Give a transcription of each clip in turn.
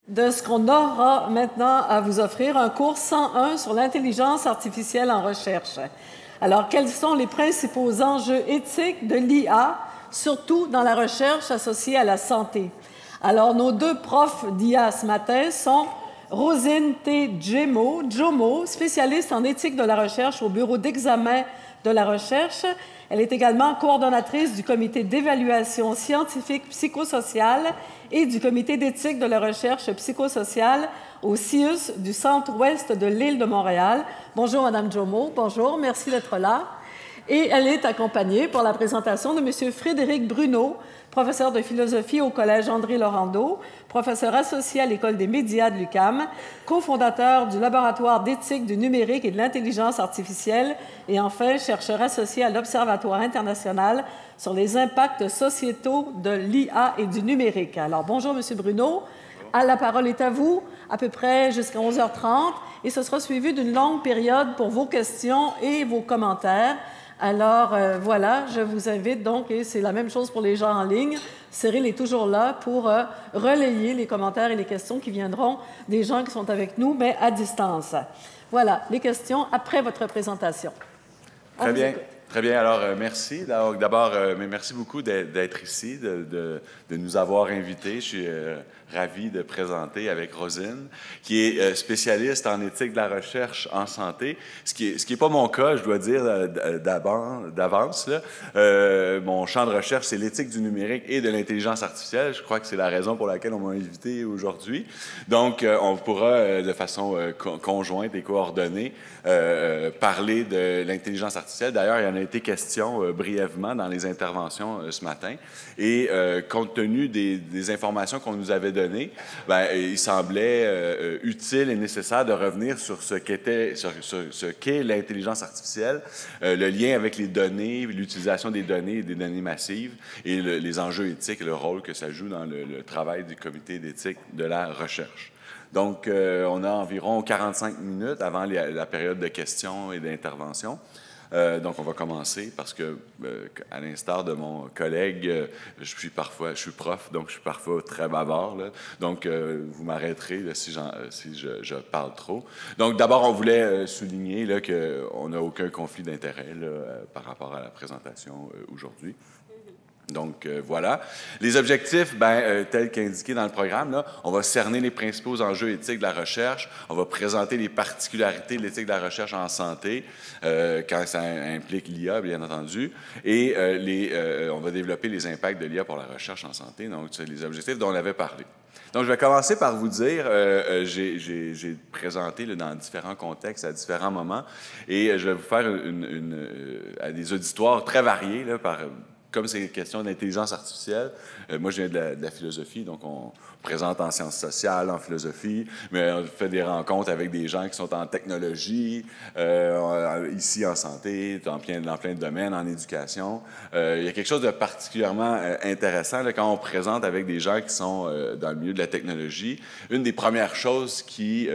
de ce qu'on aura maintenant à vous offrir, un cours 101 sur l'intelligence artificielle en recherche. Alors, quels sont les principaux enjeux éthiques de l'IA, surtout dans la recherche associée à la santé? Alors, nos deux profs d'IA ce matin sont Rosine T. Jomo, spécialiste en éthique de la recherche au Bureau d'examen de la recherche. Elle est également coordonnatrice du comité d'évaluation scientifique psychosociale et du comité d'éthique de la recherche psychosociale au CIUS du centre-ouest de l'île de Montréal. Bonjour, Madame Jomo. Bonjour, merci d'être là. Et elle est accompagnée pour la présentation de M. Frédéric Bruneau, professeur de philosophie au Collège André-Laurando, professeur associé à l'École des médias de l'UQAM, cofondateur du laboratoire d'éthique du numérique et de l'intelligence artificielle et enfin chercheur associé à l'Observatoire international sur les impacts sociétaux de l'IA et du numérique. Alors, bonjour, M. Bruneau. La parole est à vous, à peu près jusqu'à 11h30, et ce sera suivi d'une longue période pour vos questions et vos commentaires. Alors, voilà, je vous invite donc, et c'est la même chose pour les gens en ligne, Cyril est toujours là pour relayer les commentaires et les questions qui viendront des gens qui sont avec nous, mais à distance. Voilà, les questions après votre présentation. Très bien. Très bien. Alors, merci. D'abord, merci beaucoup d'être ici, de nous avoir invités. Je suis ravi de présenter avec Rosine, qui est spécialiste en éthique de la recherche en santé, ce qui est pas mon cas, je dois dire d'avance. Mon champ de recherche, c'est l'éthique du numérique et de l'intelligence artificielle. Je crois que c'est la raison pour laquelle on m'a invité aujourd'hui. Donc, on pourra, de façon conjointe et coordonnée, parler de l'intelligence artificielle. D'ailleurs, il y en a été question brièvement dans les interventions ce matin. Et compte tenu des informations qu'on nous avait données, il semblait utile et nécessaire de revenir sur ce qu'est l'intelligence artificielle, le lien avec les données, l'utilisation des données et des données massives et les enjeux éthiques et le rôle que ça joue dans le travail du comité d'éthique de la recherche. Donc, on a environ 45 minutes avant la période de questions et d'interventions. Donc, on va commencer parce que, à l'instar de mon collègue, je suis prof, donc je suis parfois très bavard. Là. Donc, vous m'arrêterez si je parle trop. Donc, d'abord, on voulait souligner qu'on n'a aucun conflit d'intérêt par rapport à la présentation aujourd'hui. Donc, voilà. Les objectifs, tels qu'indiqués dans le programme, là, on va cerner les principaux enjeux éthiques de la recherche, on va présenter les particularités de l'éthique de la recherche en santé, quand ça implique l'IA, bien entendu, et on va développer les impacts de l'IA pour la recherche en santé, donc c'est les objectifs dont on avait parlé. Donc, je vais commencer par vous dire, j'ai présenté dans différents contextes, à différents moments, et je vais vous faire à des auditoires très variés, là, comme c'est une question d'intelligence artificielle, moi, je viens de la philosophie, donc on présente en sciences sociales, en philosophie, mais on fait des rencontres avec des gens qui sont en technologie, ici en santé, dans plein de domaines, en éducation. Il y a quelque chose de particulièrement intéressant là, quand on présente avec des gens qui sont dans le milieu de la technologie. Une des premières choses qui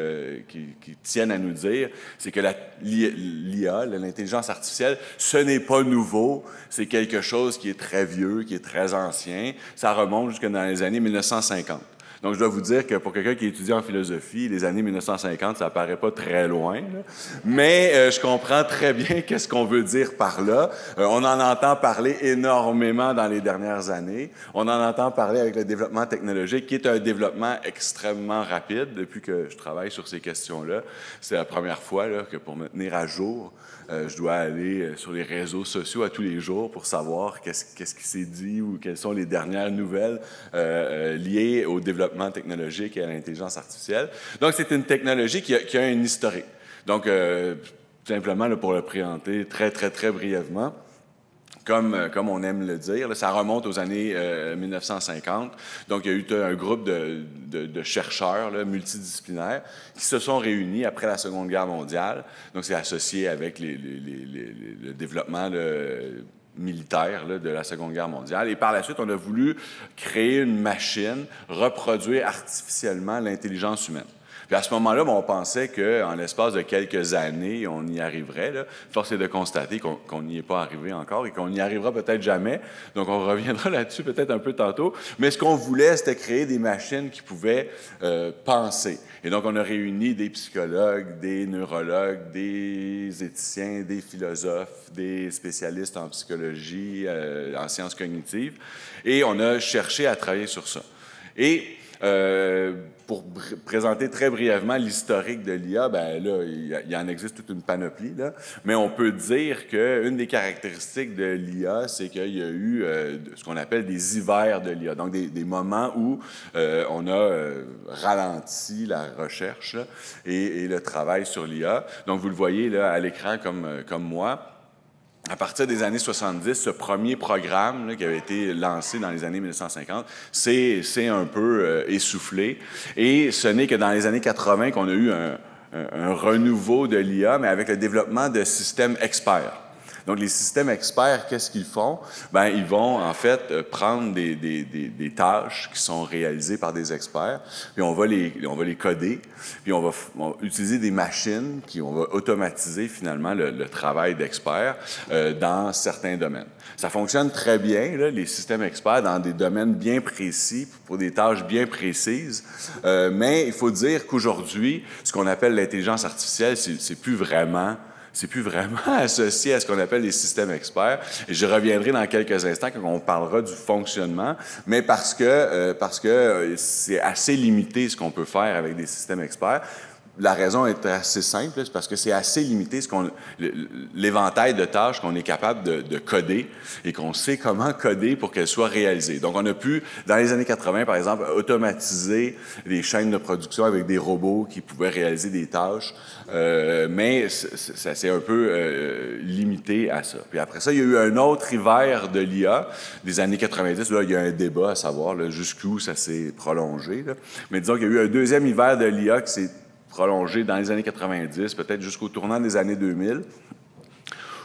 tiennent à nous dire, c'est que l'IA, l'intelligence artificielle, ce n'est pas nouveau, c'est quelque chose qui est très vieux, qui est très ancien. Ça remonte jusque dans les années 1950. Donc, je dois vous dire que pour quelqu'un qui étudie en philosophie, les années 1950, ça paraît pas très loin, là. Mais je comprends très bien qu'est-ce qu'on veut dire par là. On en entend parler énormément dans les dernières années. On en entend parler avec le développement technologique, qui est un développement extrêmement rapide depuis que je travaille sur ces questions-là. C'est la première fois là, que pour me tenir à jour, je dois aller sur les réseaux sociaux à tous les jours pour savoir qu'est-ce qui s'est dit ou quelles sont les dernières nouvelles liées au développement technologique et à l'intelligence artificielle. Donc, c'est une technologie qui a un historique. Donc, simplement là, pour le présenter très, très, très brièvement, comme on aime le dire, là, ça remonte aux années 1950. Donc, il y a eu un groupe de chercheurs là, multidisciplinaires qui se sont réunis après la Seconde Guerre mondiale. Donc, c'est associé avec le développement militaire là, de la Seconde Guerre mondiale. Et par la suite, on a voulu créer une machine, reproduire artificiellement l'intelligence humaine. Puis à ce moment-là, on pensait qu'en l'espace de quelques années, on y arriverait. Là. Force est de constater qu'on n'y est pas arrivé encore et qu'on n'y arrivera peut-être jamais. Donc, on reviendra là-dessus peut-être un peu tantôt. Mais ce qu'on voulait, c'était créer des machines qui pouvaient penser. Et donc, on a réuni des psychologues, des neurologues, des éthiciens, des philosophes, des spécialistes en psychologie, en sciences cognitives. Et on a cherché à travailler sur ça. Et pour présenter très brièvement l'historique de l'IA, ben là, il en existe toute une panoplie, là, mais on peut dire qu'une des caractéristiques de l'IA, c'est qu'il y a eu ce qu'on appelle des hivers de l'IA, donc des moments où on a ralenti la recherche là, et le travail sur l'IA. Donc, vous le voyez là, à l'écran comme moi. À partir des années 70, ce premier programme là, qui avait été lancé dans les années 1950, c'est un peu essoufflé. Et ce n'est que dans les années 80 qu'on a eu un renouveau de l'IA, mais avec le développement de systèmes experts. Donc, les systèmes experts, qu'est-ce qu'ils font? Bien, ils vont, en fait, prendre des tâches qui sont réalisées par des experts, puis on va les coder, puis on va utiliser des machines on va automatiser, finalement, le travail d'experts dans certains domaines. Ça fonctionne très bien, là, les systèmes experts, dans des domaines bien précis, pour des tâches bien précises, mais il faut dire qu'aujourd'hui, ce qu'on appelle l'intelligence artificielle, c'est plus vraiment associé à ce qu'on appelle les systèmes experts. Et je reviendrai dans quelques instants quand on parlera du fonctionnement, mais parce que c'est assez limité ce qu'on peut faire avec des systèmes experts. La raison est assez simple, c'est parce que c'est assez limité l'éventail de tâches qu'on est capable de coder et qu'on sait comment coder pour qu'elles soient réalisées. Donc, on a pu, dans les années 80, par exemple, automatiser les chaînes de production avec des robots qui pouvaient réaliser des tâches, mais ça s'est un peu limité à ça. Puis après ça, il y a eu un autre hiver de l'IA des années 90. Là, il y a un débat à savoir jusqu'où ça s'est prolongé. Là. Mais disons qu'il y a eu un deuxième hiver de l'IA qui s'est prolongé dans les années 90, peut-être jusqu'au tournant des années 2000,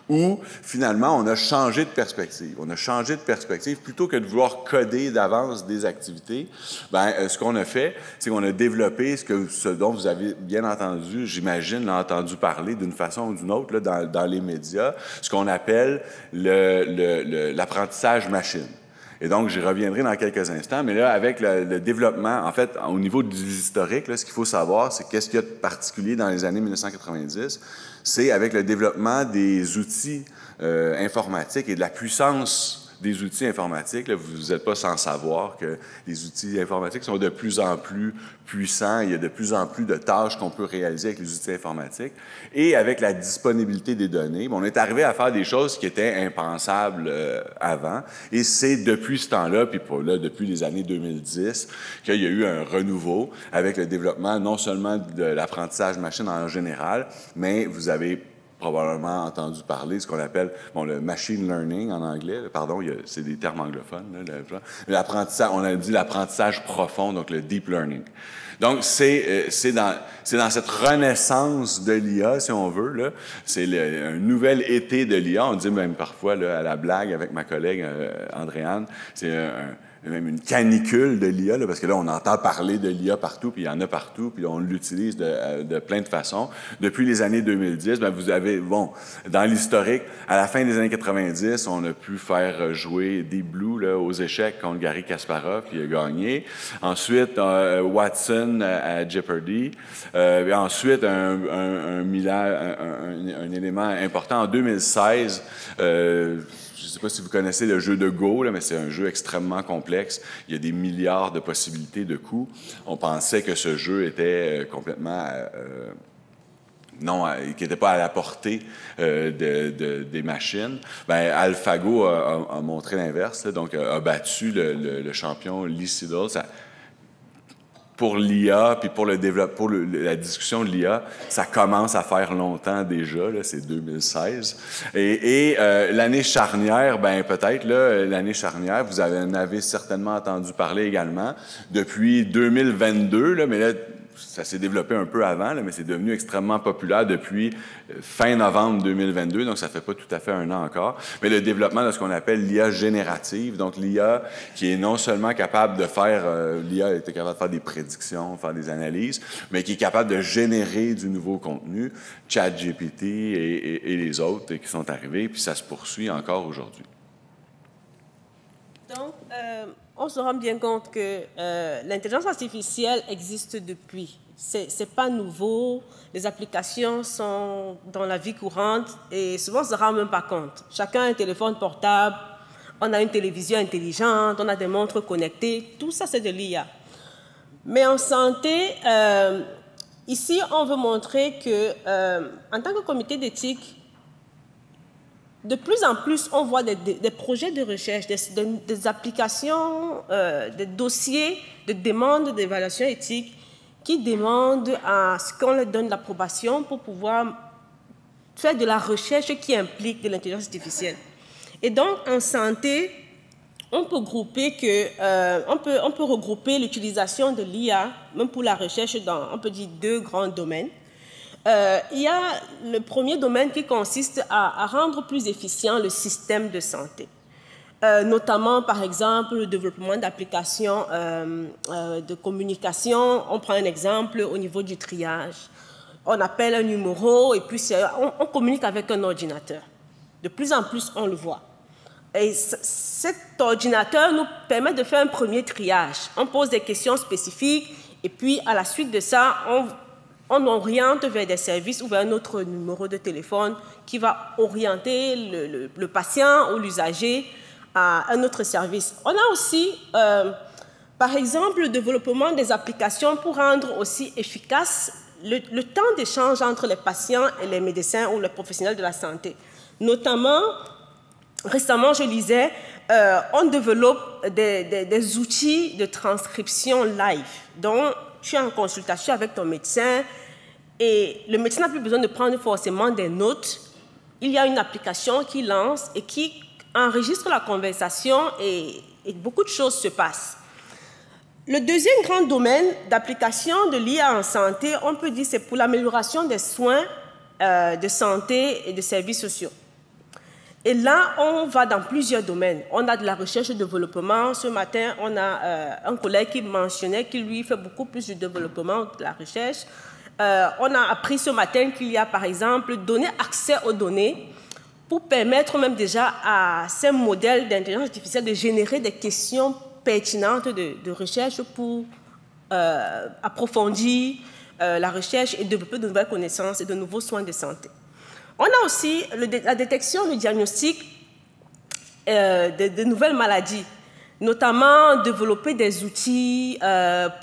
où, finalement, on a changé de perspective. On a changé de perspective. Plutôt que de vouloir coder d'avance des activités, bien, ce qu'on a fait, c'est qu'on a développé ce dont vous avez bien entendu, j'imagine, entendu parler d'une façon ou d'une autre là, dans les médias, ce qu'on appelle l'apprentissage machine. Et donc, j'y reviendrai dans quelques instants, mais là, avec le développement, en fait, au niveau du historique, là, ce qu'il faut savoir, c'est qu'est-ce qu'il y a de particulier dans les années 1990, c'est avec le développement des outils informatiques et de la puissance des outils informatiques. Là, vous n'êtes pas sans savoir que les outils informatiques sont de plus en plus puissants. Il y a de plus en plus de tâches qu'on peut réaliser avec les outils informatiques. Et avec la disponibilité des données, on est arrivé à faire des choses qui étaient impensables avant. Et c'est depuis ce temps-là, puis depuis les années 2010, qu'il y a eu un renouveau avec le développement non seulement de l'apprentissage machine en général, mais vous avez probablement entendu parler, ce qu'on appelle le machine learning en anglais. Pardon, c'est des termes anglophones. L'apprentissage, on a dit l'apprentissage profond, donc le deep learning. Donc, c'est dans cette renaissance de l'IA, si on veut. Là, c'est un nouvel été de l'IA. On dit même parfois, là, à la blague avec ma collègue Andréane, c'est même une canicule de l'IA, parce que là, on entend parler de l'IA partout, puis il y en a partout, puis on l'utilise de plein de façons. Depuis les années 2010, bien, vous avez, dans l'historique, à la fin des années 90, on a pu faire jouer Deep Blue là, aux échecs contre Garry Kasparov, qui a gagné. Ensuite, Watson à Jeopardy. Et ensuite, un élément important, en 2016, je ne sais pas si vous connaissez le jeu de Go, là, mais c'est un jeu extrêmement complexe. Il y a des milliards de possibilités de coups. On pensait que ce jeu était complètement... qui n'était pas à la portée des machines. Bien, AlphaGo a montré l'inverse, donc a battu le champion Lee Sedol. Pour l'IA, puis pour la discussion de l'IA, ça commence à faire longtemps déjà, là, c'est 2016. Et l'année charnière, ben peut-être, là, l'année charnière, vous en avez certainement entendu parler également, depuis 2022, là, mais là, ça s'est développé un peu avant, là, mais c'est devenu extrêmement populaire depuis fin novembre 2022, donc ça fait pas tout à fait un an encore. Mais le développement de ce qu'on appelle l'IA générative, donc l'IA qui est non seulement capable de faire, l'IA était capable de faire des prédictions, faire des analyses, mais qui est capable de générer du nouveau contenu, ChatGPT et les autres qui sont arrivés, puis ça se poursuit encore aujourd'hui. Donc, on se rend bien compte que l'intelligence artificielle existe depuis. C'est pas nouveau. Les applications sont dans la vie courante et souvent on ne se rend même pas compte. Chacun a un téléphone portable, on a une télévision intelligente, on a des montres connectées. Tout ça, c'est de l'IA. Mais en santé, ici, on veut montrer que, en tant que comité d'éthique, de plus en plus, on voit des projets de recherche, des applications, des dossiers de demande d'évaluation éthique qui demandent à ce qu'on leur donne l'approbation pour pouvoir faire de la recherche qui implique de l'intelligence artificielle. Et donc, en santé, on peut regrouper l'utilisation de l'IA, même pour la recherche, dans, on peut dire, 2 grands domaines. Il y a le premier domaine qui consiste à rendre plus efficient le système de santé, notamment, par exemple, le développement d'applications de communication. On prend un exemple au niveau du triage. On appelle un numéro et puis on communique avec un ordinateur. De plus en plus, on le voit. Et cet ordinateur nous permet de faire un premier triage. On pose des questions spécifiques et puis, à la suite de ça, on oriente vers des services ou vers un autre numéro de téléphone qui va orienter le patient ou l'usager à un autre service. On a aussi, par exemple, le développement des applications pour rendre aussi efficace le temps d'échange entre les patients et les médecins ou les professionnels de la santé. Notamment, récemment, je lisais, on développe des outils de transcription live, dont tu es en consultation avec ton médecin et le médecin n'a plus besoin de prendre forcément des notes. Il y a une application qui lance et qui enregistre la conversation et beaucoup de choses se passent. Le deuxième grand domaine d'application de l'IA en santé, on peut dire, c'est pour l'amélioration des soins de santé et de services sociaux. Et là, on va dans plusieurs domaines. On a de la recherche et développement. Ce matin, on a un collègue qui mentionnait qu'il lui fait beaucoup plus de développement de la recherche. On a appris ce matin qu'il y a, par exemple, donner accès aux données pour permettre même déjà à ces modèles d'intelligence artificielle de générer des questions pertinentes de recherche pour approfondir la recherche et développer de nouvelles connaissances et de nouveaux soins de santé. On a aussi la détection, le diagnostic de nouvelles maladies, notamment développer des outils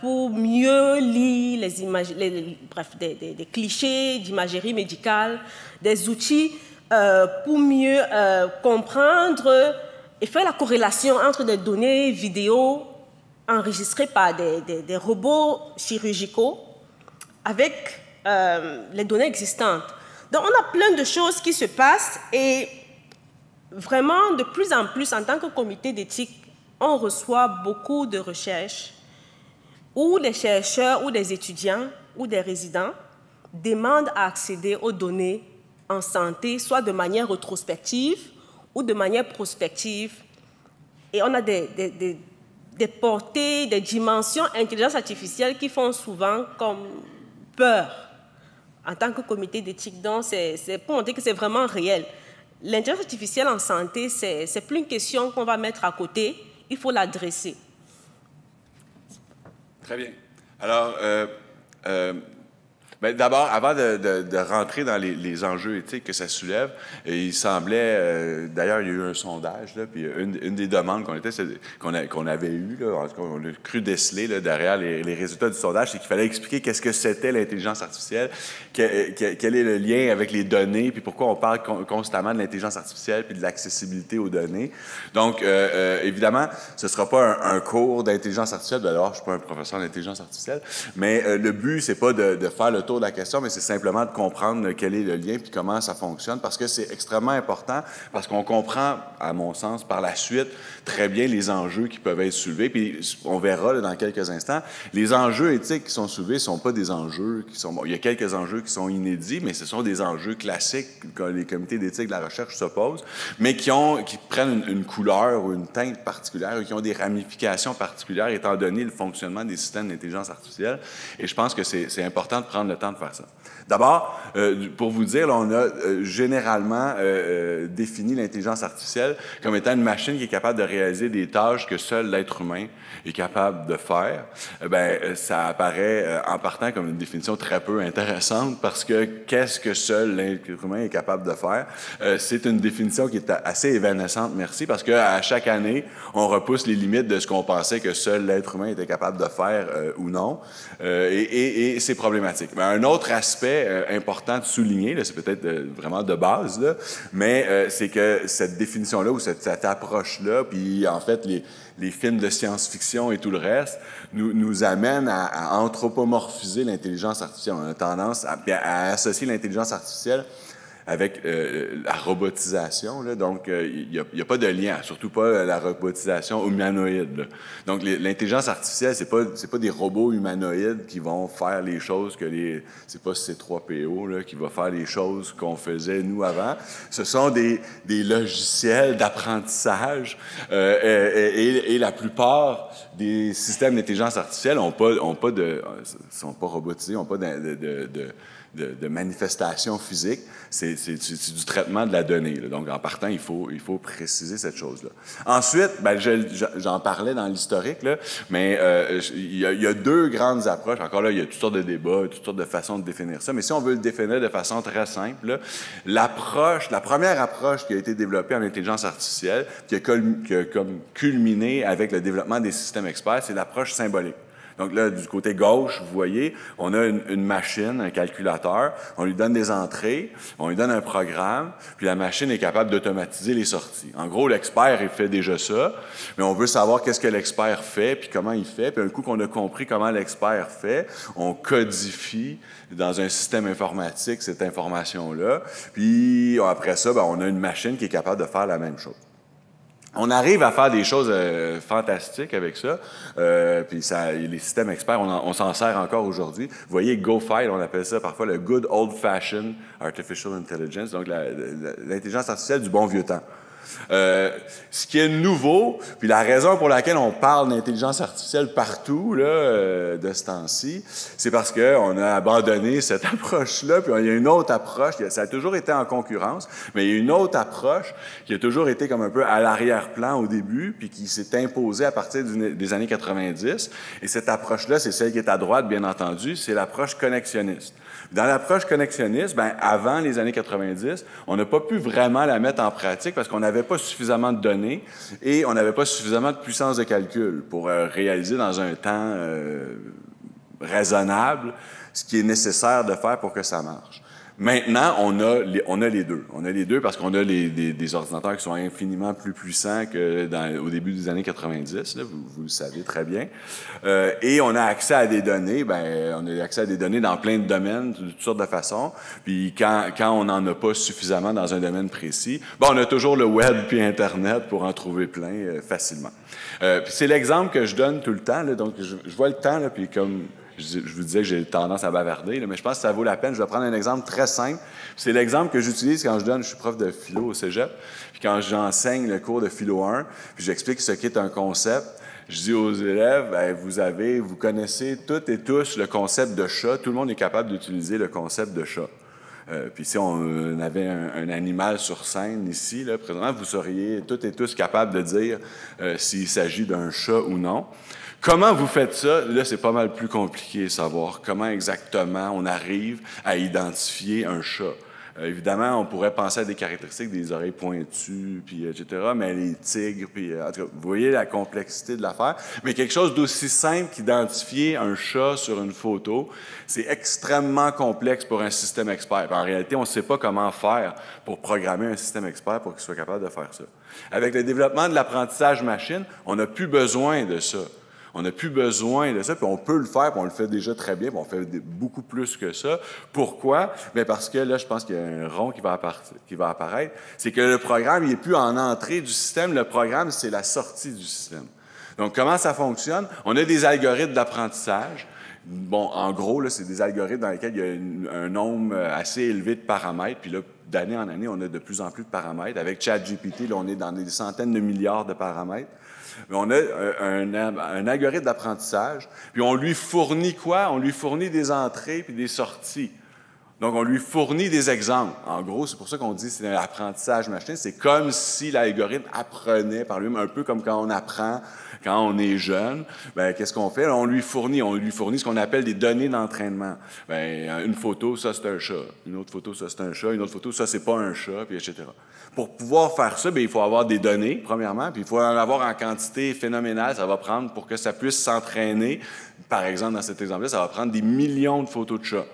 pour mieux lire les images, des clichés d'imagerie médicale, des outils pour mieux comprendre et faire la corrélation entre des données vidéo enregistrées par des robots chirurgicaux avec les données existantes. Donc, on a plein de choses qui se passent et vraiment, de plus en plus, en tant que comité d'éthique, on reçoit beaucoup de recherches où les chercheurs ou des étudiants ou des résidents demandent à accéder aux données en santé, soit de manière rétrospective ou de manière prospective. Et on a des portées, des dimensions intelligence artificielle qui font souvent comme peur. En tant que comité d'éthique, donc c'est pour montrer que c'est vraiment réel. L'intelligence artificielle en santé, c'est plus une question qu'on va mettre à côté, il faut l'adresser. Très bien. Alors, d'abord, avant de rentrer dans les enjeux éthiques que ça soulève, il semblait, d'ailleurs, il y a eu un sondage, là, puis une des demandes qu'on avait eues, là, en tout cas, on a cru déceler là, derrière les résultats du sondage, c'est qu'il fallait expliquer qu'est-ce que c'était l'intelligence artificielle, quel est le lien avec les données, puis pourquoi on parle constamment de l'intelligence artificielle puis de l'accessibilité aux données. Donc, évidemment, ce ne sera pas un cours d'intelligence artificielle. D'abord, je ne suis pas un professeur d'intelligence artificielle, mais le but, c'est pas de faire le tour autour de la question, mais c'est simplement de comprendre quel est le lien puis comment ça fonctionne, parce que c'est extrêmement important, parce qu'on comprend, à mon sens, par la suite, très bien les enjeux qui peuvent être soulevés. Puis on verra là, dans quelques instants, les enjeux éthiques qui sont soulevés ne sont pas des enjeux qui sont... Bon, il y a quelques enjeux qui sont inédits, mais ce sont des enjeux classiques que les comités d'éthique de la recherche se posent, mais qui prennent une couleur ou une teinte particulière ou qui ont des ramifications particulières étant donné le fonctionnement des systèmes d'intelligence artificielle. Et je pense que c'est important de prendre le temps de faire ça. D'abord, pour vous dire, là, on a généralement défini l'intelligence artificielle comme étant une machine qui est capable de réaliser des tâches que seul l'être humain est capable de faire. Ça apparaît en partant comme une définition très peu intéressante parce que qu'est-ce que seul l'être humain est capable de faire? C'est une définition qui est assez évanescente, merci, parce qu'à chaque année, on repousse les limites de ce qu'on pensait que seul l'être humain était capable de faire ou non, et c'est problématique. Mais un autre aspect important de souligner, c'est peut-être vraiment de base, là, mais c'est que cette définition-là ou cette approche-là, puis en fait les films de science-fiction et tout le reste, nous amènent à anthropomorphiser l'intelligence artificielle. On a tendance à associer l'intelligence artificielle avec la robotisation, là, donc il n'y a pas de lien, surtout pas la robotisation humanoïde, là. Donc l'intelligence artificielle, c'est pas des robots humanoïdes qui vont faire les choses que c'est pas C3PO là, qui va faire les choses qu'on faisait nous avant. Ce sont des logiciels d'apprentissage et la plupart des systèmes d'intelligence artificielle sont pas robotisés, n'ont pas de manifestation physique, c'est du traitement de la donnée, là. Donc, en partant, il faut préciser cette chose-là. Ensuite, j'en parlais dans l'historique, là, mais il y a deux grandes approches. Encore là, il y a toutes sortes de débats, toutes sortes de façons de définir ça, mais si on veut le définir de façon très simple, là, la première approche qui a été développée en intelligence artificielle, qui a comme culminé avec le développement des systèmes experts, c'est l'approche symbolique. Donc là, du côté gauche, vous voyez, on a une machine, un calculateur, on lui donne des entrées, on lui donne un programme, puis la machine est capable d'automatiser les sorties. En gros, l'expert, il fait déjà ça, mais on veut savoir qu'est-ce que l'expert fait, puis comment il fait, puis un coup qu'on a compris comment l'expert fait, on codifie dans un système informatique cette information-là, puis après ça, on a une machine qui est capable de faire la même chose. On arrive à faire des choses fantastiques avec ça, puis les systèmes experts, on s'en sert encore aujourd'hui. Vous voyez, GoFile, on appelle ça parfois le Good Old-Fashioned Artificial Intelligence, donc l'intelligence artificielle du bon vieux temps. Ce qui est nouveau, puis la raison pour laquelle on parle d'intelligence artificielle partout là, de ce temps-ci, c'est parce qu'on a abandonné cette approche-là, puis il y a une autre approche, ça a toujours été en concurrence, mais il y a une autre approche qui a toujours été comme un peu à l'arrière-plan au début, puis qui s'est imposée à partir des années 90, et cette approche-là, c'est celle qui est à droite, bien entendu, c'est l'approche connexionniste. Dans l'approche connexionniste, avant les années 90, on n'a pas pu vraiment la mettre en pratique parce qu'on n'avait pas suffisamment de données et on n'avait pas suffisamment de puissance de calcul pour réaliser dans un temps raisonnable ce qui est nécessaire de faire pour que ça marche. Maintenant, on a les deux. On a les deux parce qu'on a des ordinateurs qui sont infiniment plus puissants qu'au début des années 90, là, vous le savez très bien. Et on a accès à des données, on a accès à des données dans plein de domaines, de toutes sortes de façons. Puis quand on n'en a pas suffisamment dans un domaine précis, on a toujours le web puis Internet pour en trouver plein facilement. Puis c'est l'exemple que je donne tout le temps, là, donc je vois le temps, là, puis comme... Je vous disais que j'ai tendance à bavarder, là, mais je pense que ça vaut la peine. Je vais prendre un exemple très simple. C'est l'exemple que j'utilise quand je suis prof de philo au cégep, puis quand j'enseigne le cours de philo 1, puis j'explique ce qu'est un concept. Je dis aux élèves, vous connaissez toutes et tous le concept de chat. Tout le monde est capable d'utiliser le concept de chat. Puis si on avait un animal sur scène ici, là, présentement, vous seriez toutes et tous capables de dire s'il s'agit d'un chat ou non. Comment vous faites ça? Là, c'est pas mal plus compliqué de savoir comment exactement on arrive à identifier un chat. Évidemment, on pourrait penser à des caractéristiques des oreilles pointues, puis etc., mais les tigres, puis en tout cas, vous voyez la complexité de l'affaire. Mais quelque chose d'aussi simple qu'identifier un chat sur une photo, c'est extrêmement complexe pour un système expert. En réalité, on ne sait pas comment faire pour programmer un système expert pour qu'il soit capable de faire ça. Avec le développement de l'apprentissage machine, on n'a plus besoin de ça. On n'a plus besoin de ça, puis on peut le faire, puis on le fait déjà très bien, puis on fait beaucoup plus que ça. Pourquoi? Bien parce que là, je pense qu'il y a un rond qui va apparaître. C'est que le programme, il n'est plus en entrée du système. Le programme, c'est la sortie du système. Donc, comment ça fonctionne? On a des algorithmes d'apprentissage. Bon, en gros, là, c'est des algorithmes dans lesquels il y a un nombre assez élevé de paramètres. Puis là, d'année en année, on a de plus en plus de paramètres. Avec ChatGPT, là, on est dans des centaines de milliards de paramètres. Mais on a un algorithme d'apprentissage. Puis on lui fournit quoi? On lui fournit des entrées puis des sorties. Donc, on lui fournit des exemples. En gros, c'est pour ça qu'on dit que c'est un apprentissage machine. C'est comme si l'algorithme apprenait par lui-même, un peu comme quand on apprend quand on est jeune. Bien, qu'est-ce qu'on fait? On lui fournit ce qu'on appelle des données d'entraînement. Bien, une photo, ça, c'est un chat. Une autre photo, ça, c'est un chat. Une autre photo, ça, c'est pas un chat, puis etc. Pour pouvoir faire ça, bien, il faut avoir des données, premièrement, puis il faut en avoir en quantité phénoménale. Ça va prendre, pour que ça puisse s'entraîner, par exemple, dans cet exemple-là, ça va prendre des millions de photos de chats.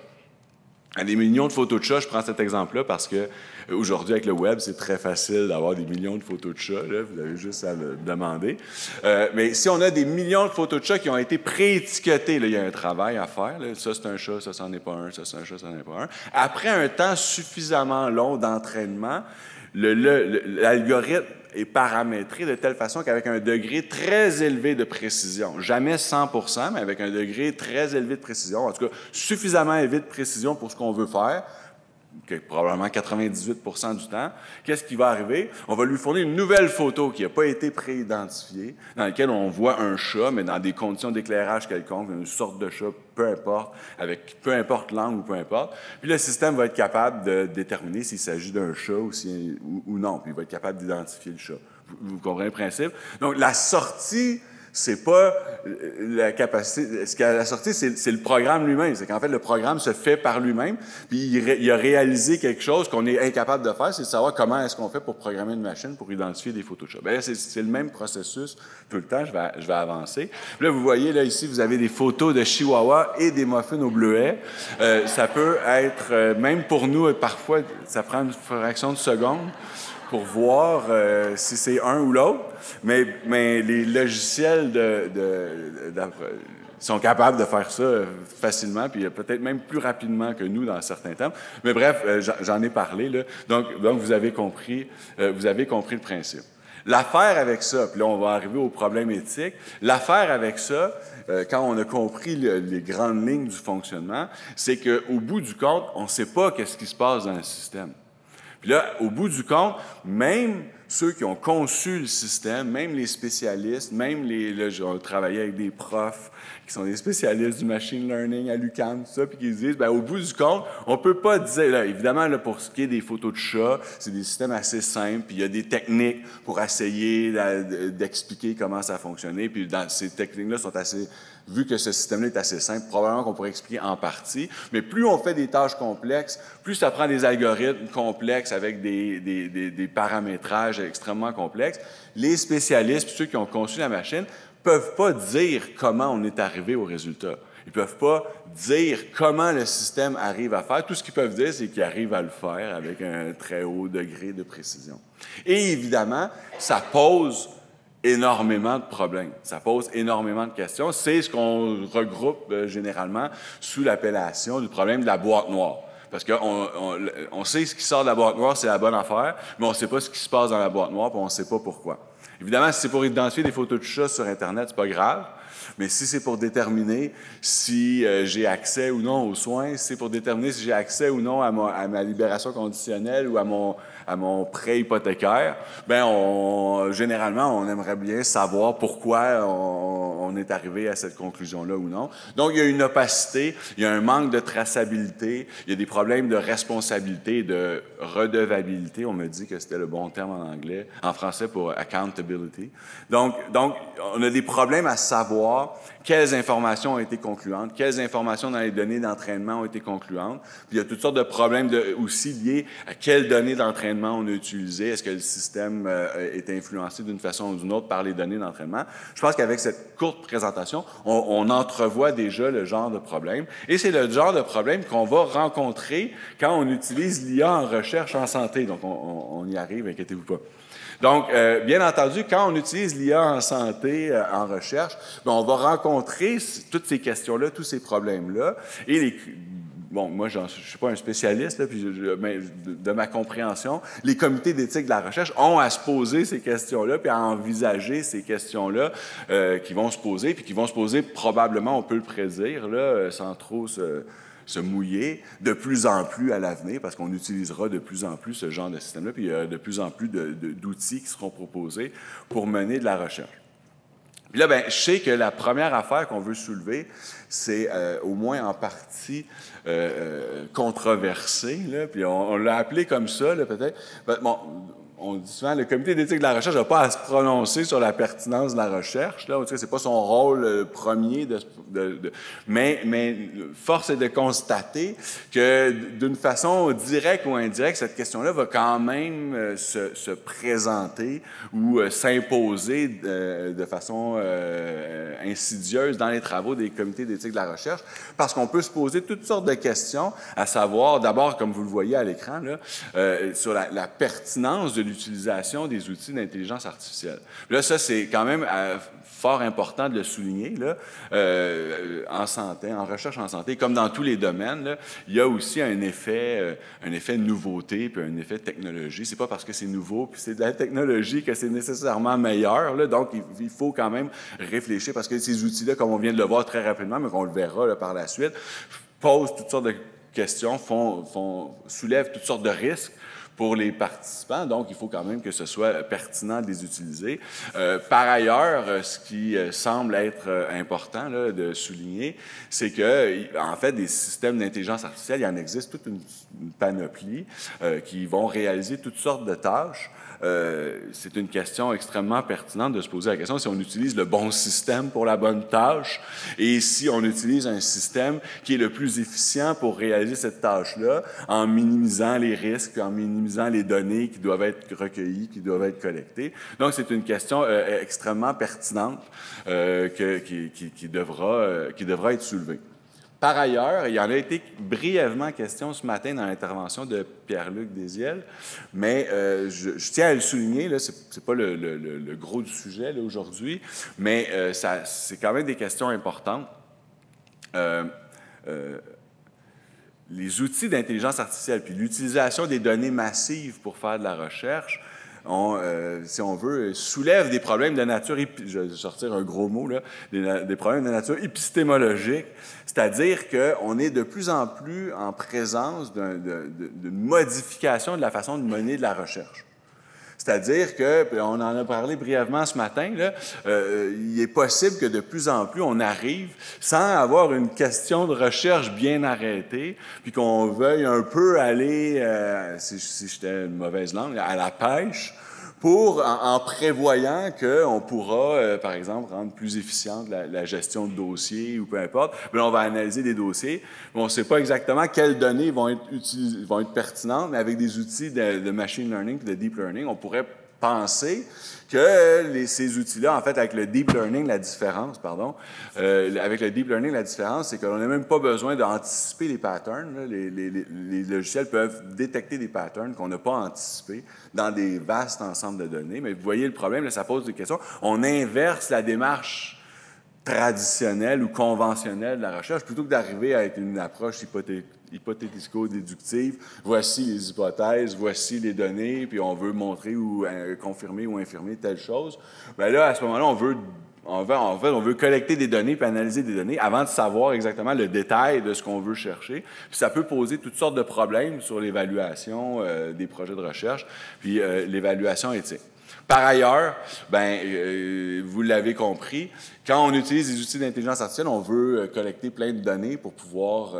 Des millions de photos de chats, je prends cet exemple-là parce que aujourd'hui, avec le web, c'est très facile d'avoir des millions de photos de chats. Là, vous avez juste à le demander. Mais si on a des millions de photos de chats qui ont été préétiquetées, là, il y a un travail à faire. Là. Ça, c'est un chat, ça, c'en est pas un. Ça, c'est un chat, ça, c'en est pas un. Après un temps suffisamment long d'entraînement, l'algorithme est paramétré de telle façon qu'avec un degré très élevé de précision, jamais 100%, mais avec un degré très élevé de précision, en tout cas suffisamment élevé de précision pour ce qu'on veut faire, probablement 98% du temps, qu'est-ce qui va arriver? On va lui fournir une nouvelle photo qui n'a pas été préidentifiée, dans laquelle on voit un chat, mais dans des conditions d'éclairage quelconques, une sorte de chat, peu importe, avec peu importe l'angle ou peu importe. Puis le système va être capable de déterminer s'il s'agit d'un chat ou non. Puis il va être capable d'identifier le chat. Vous comprenez le principe? Donc la sortie, c'est pas la capacité. La sortie, c'est le programme lui-même. C'est qu'en fait, le programme se fait par lui-même, puis il a réalisé quelque chose qu'on est incapable de faire, c'est de savoir comment est-ce qu'on fait pour programmer une machine pour identifier des photos de chats. Bien, c'est le même processus tout le temps. Je vais avancer. Puis là, vous voyez, là, ici, vous avez des photos de chihuahua et des muffins au bleuet. Ça peut être, même pour nous, parfois, ça prend une fraction de seconde pour voir si c'est un ou l'autre, mais les logiciels sont capables de faire ça facilement, puis peut-être même plus rapidement que nous dans certains temps. Mais bref, j'en ai parlé, là. Donc vous avez compris le principe. L'affaire avec ça, puis là on va arriver au problème éthique, l'affaire avec ça, quand on a compris les grandes lignes du fonctionnement, c'est qu'au bout du compte, on ne sait pas qu'est-ce qui se passe dans le système. Puis là, au bout du compte, même ceux qui ont conçu le système, même les spécialistes, même là, j'ai travaillé avec des profs qui sont des spécialistes du machine learning à l'UQAM, tout ça, puis qui disent, bien, au bout du compte, on peut pas dire, là, évidemment, là, pour ce qui est des photos de chats, c'est des systèmes assez simples, puis il y a des techniques pour essayer d'expliquer comment ça fonctionnait, puis ces techniques-là sont assez... Vu que ce système-là est assez simple, probablement qu'on pourrait expliquer en partie, mais plus on fait des tâches complexes, plus ça prend des algorithmes complexes avec des paramétrages extrêmement complexes. Les spécialistes, puis ceux qui ont conçu la machine, peuvent pas dire comment on est arrivé au résultat. Ils peuvent pas dire comment le système arrive à faire. Tout ce qu'ils peuvent dire, c'est qu'ils arrivent à le faire avec un très haut degré de précision. Et évidemment, ça pose énormément de problèmes. Ça pose énormément de questions. C'est ce qu'on regroupe généralement sous l'appellation du problème de la boîte noire. Parce qu'on sait ce qui sort de la boîte noire, c'est la bonne affaire, mais on ne sait pas ce qui se passe dans la boîte noire, puis on ne sait pas pourquoi. Évidemment, si c'est pour identifier des photos de chats sur Internet, c'est pas grave. Mais si c'est pour déterminer si j'ai accès ou non aux soins, si c'est pour déterminer si j'ai accès ou non à ma libération conditionnelle ou à mon prêt hypothécaire, bien, généralement, on aimerait bien savoir pourquoi on est arrivé à cette conclusion-là ou non. Donc, il y a une opacité, il y a un manque de traçabilité, il y a des problèmes de responsabilité, de redevabilité. On me dit que c'était le bon terme en anglais, en français pour accountability. Donc, on a des problèmes à savoir quelles informations ont été concluantes, quelles informations dans les données d'entraînement ont été concluantes. Puis il y a toutes sortes de problèmes aussi liés à quelles données d'entraînement on a utilisées. Est-ce que le système est influencé d'une façon ou d'une autre par les données d'entraînement? Je pense qu'avec cette courte présentation, on entrevoit déjà le genre de problème. Et c'est le genre de problème qu'on va rencontrer quand on utilise l'IA en recherche en santé. Donc, on y arrive, inquiétez-vous pas. Donc, bien entendu, quand on utilise l'IA en santé, en recherche, bien, on va rencontrer toutes ces questions-là, tous ces problèmes-là, et bon, moi, je ne suis pas un spécialiste, là, puis mais de ma compréhension, les comités d'éthique de la recherche ont à se poser ces questions-là, puis à envisager ces questions-là qui vont se poser, puis qui vont se poser probablement, on peut le prédire, là, sans trop se mouiller, de plus en plus à l'avenir, parce qu'on utilisera de plus en plus ce genre de système-là, puis il y a de plus en plus d'outils qui seront proposés pour mener de la recherche. Puis là, bien, je sais que la première affaire qu'on veut soulever, c'est au moins en partie controversé, là, puis on l'a appelé comme ça, là, peut-être. Bon, on dit souvent, le comité d'éthique de la recherche n'a pas à se prononcer sur la pertinence de la recherche, là, en tout cas, c'est pas son rôle premier, mais force est de constater que d'une façon directe ou indirecte, cette question-là va quand même se présenter ou s'imposer de façon insidieuse dans les travaux des comités d'éthique de la recherche, parce qu'on peut se poser toutes sortes de questions, à savoir, d'abord, comme vous le voyez à l'écran, là, sur la pertinence de l'utilisation des outils d'intelligence artificielle. Là, ça, c'est quand même fort important de le souligner, là, en santé, en recherche en santé, comme dans tous les domaines, là, il y a aussi un effet nouveauté puis un effet technologie. C'est pas parce que c'est nouveau puis c'est de la technologie que c'est nécessairement meilleur, là, donc il faut quand même réfléchir, parce que ces outils-là, comme on vient de le voir très rapidement, mais qu'on le verra là, par la suite, posent toutes sortes de questions, soulèvent toutes sortes de risques pour les participants, donc il faut quand même que ce soit pertinent de les utiliser. Par ailleurs, ce qui semble être important là, de souligner, c'est que, en fait, des systèmes d'intelligence artificielle, il en existe toute une panoplie qui vont réaliser toutes sortes de tâches. C'est une question extrêmement pertinente de se poser la question si on utilise le bon système pour la bonne tâche et si on utilise un système qui est le plus efficient pour réaliser cette tâche-là en minimisant les risques, en minimisant les données qui doivent être recueillies, qui doivent être collectées. Donc, c'est une question extrêmement pertinente qui devra être soulevée. Par ailleurs, il y en a été brièvement question ce matin dans l'intervention de Pierre-Luc Désiel, mais je tiens à le souligner, ce n'est pas le gros du sujet là, aujourd'hui, mais c'est quand même des questions importantes. Les outils d'intelligence artificielle, puis l'utilisation des données massives pour faire de la recherche, si on veut, soulève des problèmes de nature, je vais sortir un gros mot, là, des problèmes de nature épistémologique, c'est-à-dire qu'on est de plus en plus en présence d'une modification de la façon de mener de la recherche. C'est-à-dire que, on en a parlé brièvement ce matin, là, il est possible que de plus en plus on arrive sans avoir une question de recherche bien arrêtée, puis qu'on veuille un peu aller, si j'étais une mauvaise langue, à la pêche, en prévoyant qu'on pourra, par exemple, rendre plus efficiente la gestion de dossiers ou peu importe. Bien, on va analyser des dossiers, mais on ne sait pas exactement quelles données vont être pertinentes, mais avec des outils de machine learning et de deep learning, on pourrait penser que ces outils-là, en fait, avec le deep learning, la différence, c'est qu'on n'a même pas besoin d'anticiper les patterns. Là. Les logiciels peuvent détecter des patterns qu'on n'a pas anticipés dans des vastes ensembles de données. Mais vous voyez le problème, là, ça pose des questions. On inverse la démarche traditionnelle ou conventionnelle de la recherche, plutôt que d'arriver avec une approche hypothético-déductive. Voici les hypothèses, voici les données, puis on veut montrer ou confirmer ou infirmer telle chose. Bien là, à ce moment-là, on veut collecter des données puis analyser des données avant de savoir exactement le détail de ce qu'on veut chercher. Puis ça peut poser toutes sortes de problèmes sur l'évaluation des projets de recherche, puis l'évaluation éthique. Par ailleurs, vous l'avez compris, quand on utilise les outils d'intelligence artificielle, on veut collecter plein de données pour pouvoir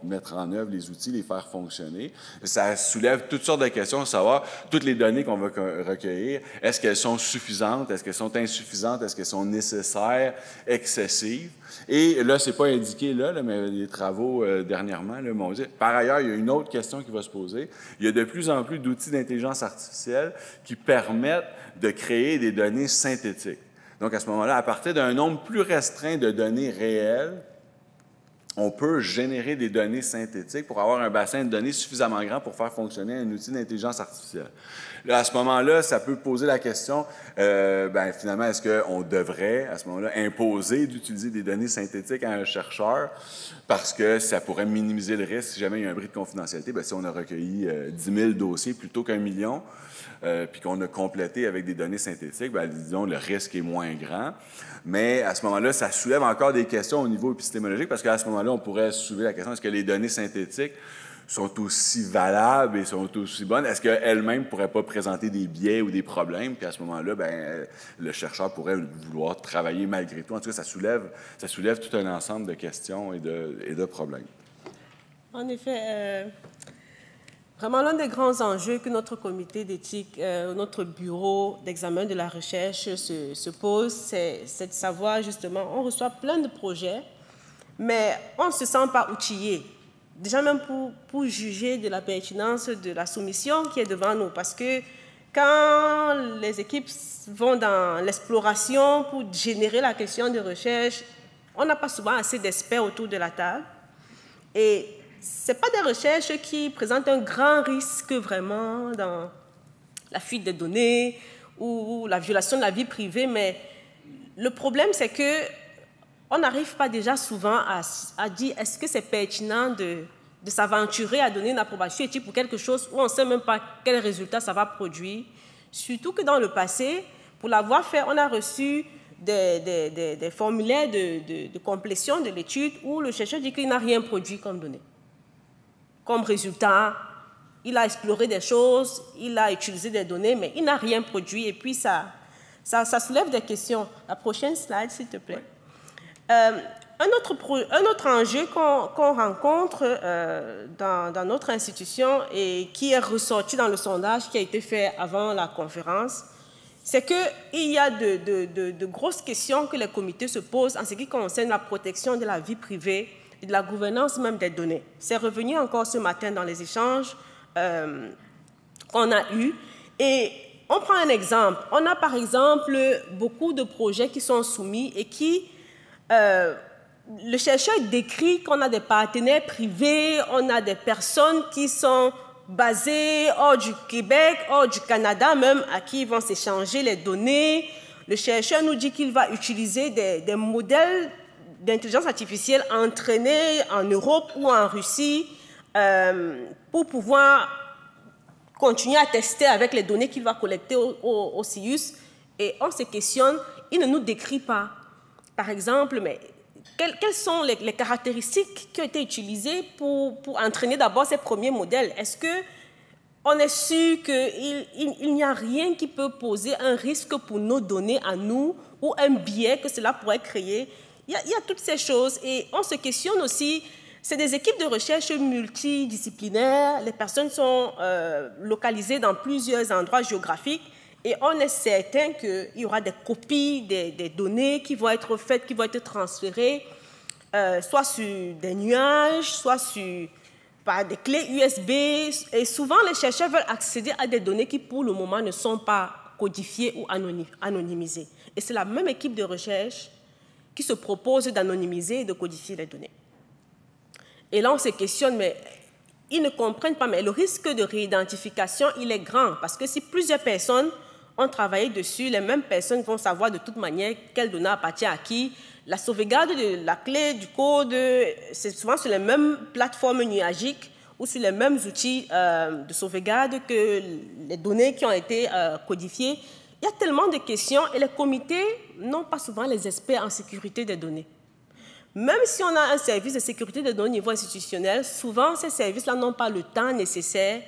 mettre en œuvre les outils, les faire fonctionner. Ça soulève toutes sortes de questions, à savoir toutes les données qu'on va recueillir, est-ce qu'elles sont suffisantes, est-ce qu'elles sont insuffisantes, est-ce qu'elles sont nécessaires, excessives. Et là, c'est pas indiqué là, mais les travaux dernièrement là, m'ont dit. Par ailleurs, il y a une autre question qui va se poser. Il y a de plus en plus d'outils d'intelligence artificielle qui permettent de créer des données synthétiques. Donc, à ce moment-là, à partir d'un nombre plus restreint de données réelles, on peut générer des données synthétiques pour avoir un bassin de données suffisamment grand pour faire fonctionner un outil d'intelligence artificielle. Là, à ce moment-là, ça peut poser la question, finalement, est-ce qu'on devrait, à ce moment-là, imposer d'utiliser des données synthétiques à un chercheur parce que ça pourrait minimiser le risque si jamais il y a un bris de confidentialité? Bien, si on a recueilli 10 000 dossiers plutôt qu'1 million, puis qu'on a complété avec des données synthétiques, bien, disons, le risque est moins grand. Mais à ce moment-là, ça soulève encore des questions au niveau épistémologique parce qu'à ce moment-là, on pourrait soulever la question, est-ce que les données synthétiques sont aussi valables et sont aussi bonnes? Est-ce qu'elles-mêmes ne pourraient pas présenter des biais ou des problèmes? Puis à ce moment-là, bien, le chercheur pourrait vouloir travailler malgré tout. En tout cas, ça soulève tout un ensemble de questions et de problèmes. En effet, vraiment l'un des grands enjeux que notre comité d'éthique, notre bureau d'examen de la recherche se pose, c'est de savoir justement, on reçoit plein de projets, mais on ne se sent pas outillé. Déjà même pour juger de la pertinence de la soumission qui est devant nous. Parce que quand les équipes vont dans l'exploration pour générer la question de recherche, on n'a pas souvent assez d'experts autour de la table. Et ce n'est pas des recherches qui présentent un grand risque vraiment dans la fuite des données ou la violation de la vie privée, mais le problème c'est que on n'arrive pas déjà souvent à dire est-ce que c'est pertinent de s'aventurer à donner une approbation éthique pour quelque chose où on ne sait même pas quel résultat ça va produire. Surtout que dans le passé, pour l'avoir fait, on a reçu des formulaires de complétion de l'étude où le chercheur dit qu'il n'a rien produit comme données. Comme résultat, il a exploré des choses, il a utilisé des données, mais il n'a rien produit. Et puis ça soulève des questions. La prochaine slide, s'il te plaît. Ouais. Un autre enjeu qu'on rencontre dans notre institution et qui est ressorti dans le sondage qui a été fait avant la conférence, c'est qu'il y a de grosses questions que les comités se posent en ce qui concerne la protection de la vie privée et de la gouvernance même des données. C'est revenu encore ce matin dans les échanges qu'on a eus. Et on prend un exemple. On a par exemple beaucoup de projets qui sont soumis et qui... le chercheur décrit qu'on a des partenaires privés, on a des personnes qui sont basées hors du Québec, hors du Canada même, à qui ils vont s'échanger les données. Le chercheur nous dit qu'il va utiliser des modèles d'intelligence artificielle entraînés en Europe ou en Russie pour pouvoir continuer à tester avec les données qu'il va collecter au CIUS. Et on se questionne, il ne nous décrit pas. Par exemple, mais quelles sont les caractéristiques qui ont été utilisées pour entraîner d'abord ces premiers modèles? Est-ce qu'on est sûr qu'il n'y a rien qui peut poser un risque pour nos données à nous ou un biais que cela pourrait créer? Il y a toutes ces choses et on se questionne aussi. C'est des équipes de recherche multidisciplinaires. Les personnes sont localisées dans plusieurs endroits géographiques. Et on est certain qu'il y aura des copies des données qui vont être faites, qui vont être transférées, soit sur des nuages, soit par des clés USB. Et souvent, les chercheurs veulent accéder à des données qui, pour le moment, ne sont pas codifiées ou anonymisées. Et c'est la même équipe de recherche qui se propose d'anonymiser et de codifier les données. Et là, on se questionne, mais ils ne comprennent pas. Mais le risque de réidentification, il est grand. Parce que si plusieurs personnes ont travaillé dessus, les mêmes personnes vont savoir de toute manière quelle donnée appartient à qui. La sauvegarde de la clé, du code, c'est souvent sur les mêmes plateformes nuagiques ou sur les mêmes outils de sauvegarde que les données qui ont été codifiées. Il y a tellement de questions et les comités n'ont pas souvent les experts en sécurité des données. Même si on a un service de sécurité des données au niveau institutionnel, souvent ces services-là n'ont pas le temps nécessaire,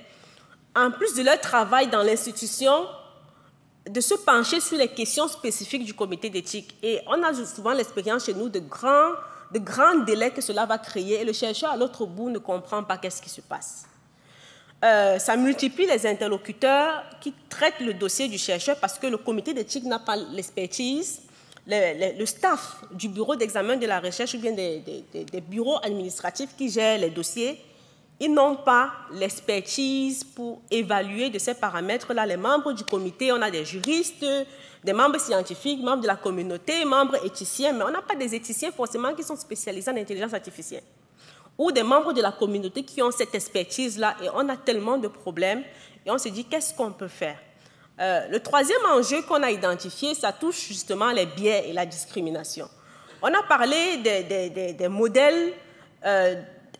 en plus de leur travail dans l'institution, de se pencher sur les questions spécifiques du comité d'éthique. Et on a souvent l'expérience chez nous de grands délais que cela va créer et le chercheur à l'autre bout ne comprend pas qu'est-ce qui se passe. Ça multiplie les interlocuteurs qui traitent le dossier du chercheur parce que le comité d'éthique n'a pas l'expertise. Le staff du bureau d'examen de la recherche ou bien des bureaux administratifs qui gèrent les dossiers, ils n'ont pas l'expertise pour évaluer de ces paramètres-là. Les membres du comité, on a des juristes, des membres scientifiques, membres de la communauté, membres éthiciens, mais on n'a pas des éthiciens forcément qui sont spécialisés en intelligence artificielle. ou des membres de la communauté qui ont cette expertise-là, et on a tellement de problèmes, et on se dit, qu'est-ce qu'on peut faire? Le troisième enjeu qu'on a identifié, ça touche justement les biais et la discrimination. On a parlé des modèles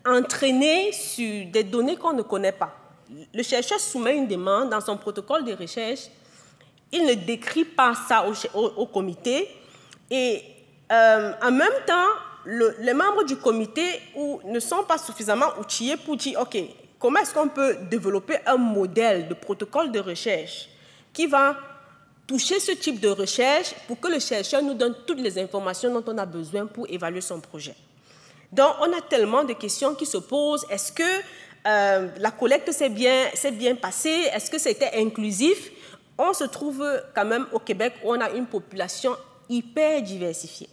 entraînés sur des données qu'on ne connaît pas. Le chercheur soumet une demande dans son protocole de recherche, il ne décrit pas ça au comité, et en même temps, les membres du comité ne sont pas suffisamment outillés pour dire, OK, comment est-ce qu'on peut développer un modèle de protocole de recherche qui va toucher ce type de recherche pour que le chercheur nous donne toutes les informations dont on a besoin pour évaluer son projet. Donc, on a tellement de questions qui se posent. Est-ce que la collecte s'est bien passée? Est-ce que c'était inclusif? On se trouve quand même au Québec où on a une population hyper diversifiée.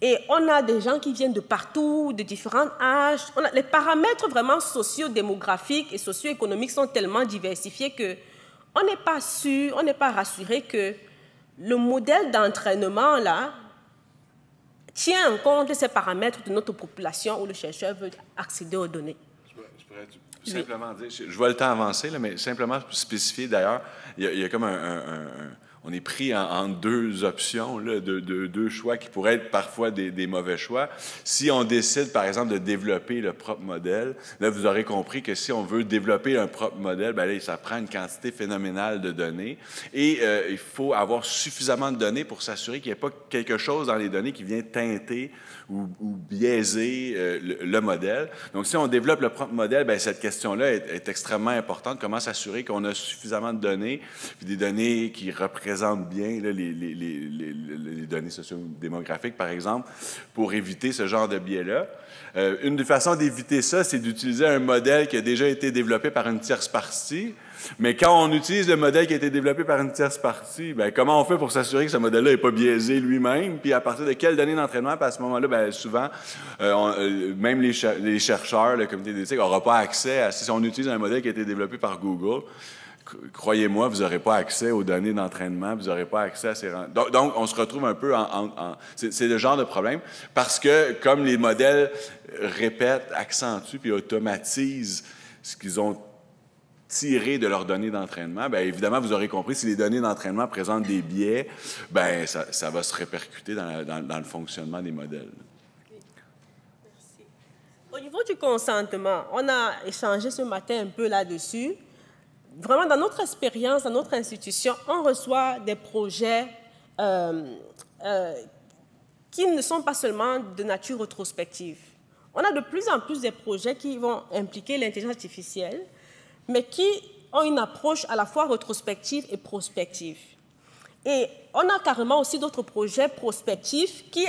Et on a des gens qui viennent de partout, de différents âges. Les paramètres vraiment socio-démographiques et socio-économiques sont tellement diversifiés qu'on n'est pas sûr, on n'est pas rassuré que le modèle d'entraînement, là, tient en compte ces paramètres de notre population où le chercheur veut accéder aux données. Je pourrais simplement dire, je vois le temps avancer, là, mais simplement spécifier d'ailleurs, il y a comme on est pris en deux options, là, deux choix qui pourraient être parfois des mauvais choix. Si on décide, par exemple, de développer le propre modèle, là, vous aurez compris que si on veut développer un propre modèle, bien là, ça prend une quantité phénoménale de données et il faut avoir suffisamment de données pour s'assurer qu'il n'y ait pas quelque chose dans les données qui vient teinter ou biaiser le modèle. Donc, si on développe le propre modèle, bien, cette question-là est extrêmement importante. Comment s'assurer qu'on a suffisamment de données, puis des données qui représentent bien là, les données socio-démographiques, par exemple, pour éviter ce genre de biais-là. Une des façons d'éviter ça, c'est d'utiliser un modèle qui a déjà été développé par une tierce partie. Mais quand on utilise le modèle qui a été développé par une tierce partie, bien, comment on fait pour s'assurer que ce modèle-là n'est pas biaisé lui-même? Puis à partir de quelles données d'entraînement? Puis à ce moment-là, bien, souvent, même les chercheurs, le comité d'éthique n'aura pas accès à... Si on utilise un modèle qui a été développé par Google, croyez-moi, vous n'aurez pas accès aux données d'entraînement, vous n'aurez pas accès à ces... Donc, on se retrouve un peu c'est le genre de problème, parce que comme les modèles répètent, accentuent puis automatisent ce qu'ils ont tiré de leurs données d'entraînement, bien évidemment, vous aurez compris, si les données d'entraînement présentent des biais, bien ça va se répercuter dans le fonctionnement des modèles. Merci. Au niveau du consentement, on a échangé ce matin un peu là-dessus. Vraiment, dans notre expérience, dans notre institution, on reçoit des projets qui ne sont pas seulement de nature rétrospective. On a de plus en plus des projets qui vont impliquer l'intelligence artificielle, mais qui ont une approche à la fois rétrospective et prospective. Et on a carrément aussi d'autres projets prospectifs qui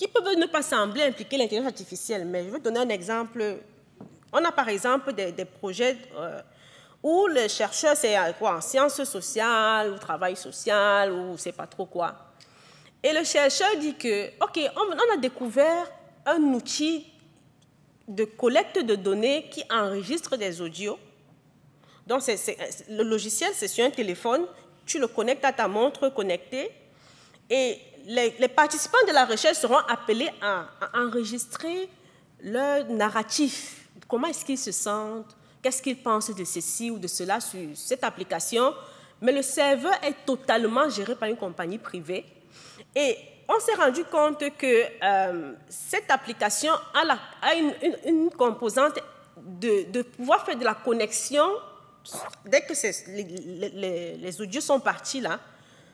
peuvent ne pas sembler impliquer l'intelligence artificielle. Mais je vais donner un exemple. On a par exemple des projets... où le chercheur, c'est quoi, en sciences sociales, ou travail social, ou je ne sais pas trop quoi. Et le chercheur dit que, OK, on a découvert un outil de collecte de données qui enregistre des audios. Donc, le logiciel, c'est sur un téléphone, tu le connectes à ta montre connectée, et les participants de la recherche seront appelés à enregistrer leur narratif. Comment est-ce qu'ils se sentent? Qu'est-ce qu'ils pensent de ceci ou de cela sur cette application? Mais le serveur est totalement géré par une compagnie privée. Et on s'est rendu compte que cette application a une composante de pouvoir faire de la connexion. Dès que les audios sont partis là,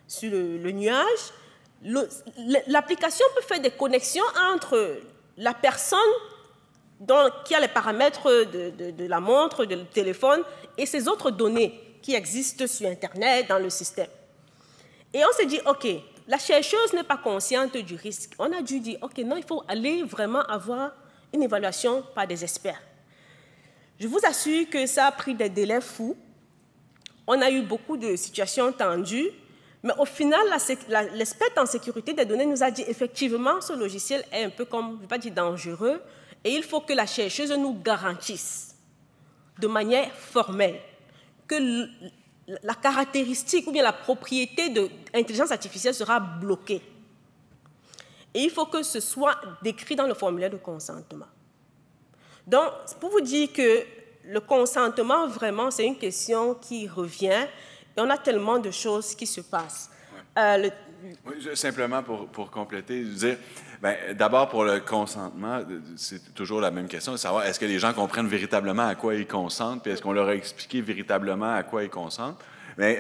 sur le nuage, l'application peut faire des connexions entre la personne qui a les paramètres de la montre, du téléphone, et ces autres données qui existent sur Internet, dans le système. Et on s'est dit, OK, la chercheuse n'est pas consciente du risque. On a dû dire, OK, non, il faut aller vraiment avoir une évaluation par des experts. Je vous assure que ça a pris des délais fous. On a eu beaucoup de situations tendues, mais au final, l'experte en sécurité des données nous a dit, effectivement, ce logiciel est un peu comme, je ne vais pas dire dangereux, et il faut que la chercheuse nous garantisse de manière formelle que la caractéristique ou bien la propriété de l'intelligence artificielle sera bloquée. Et il faut que ce soit décrit dans le formulaire de consentement. Donc, pour vous dire que le consentement, vraiment, c'est une question qui revient et on a tellement de choses qui se passent. Oui, simplement pour compléter, dire, d'abord pour le consentement, c'est toujours la même question, de savoir est-ce que les gens comprennent véritablement à quoi ils consentent, puis est-ce qu'on leur a expliqué véritablement à quoi ils consentent. Mais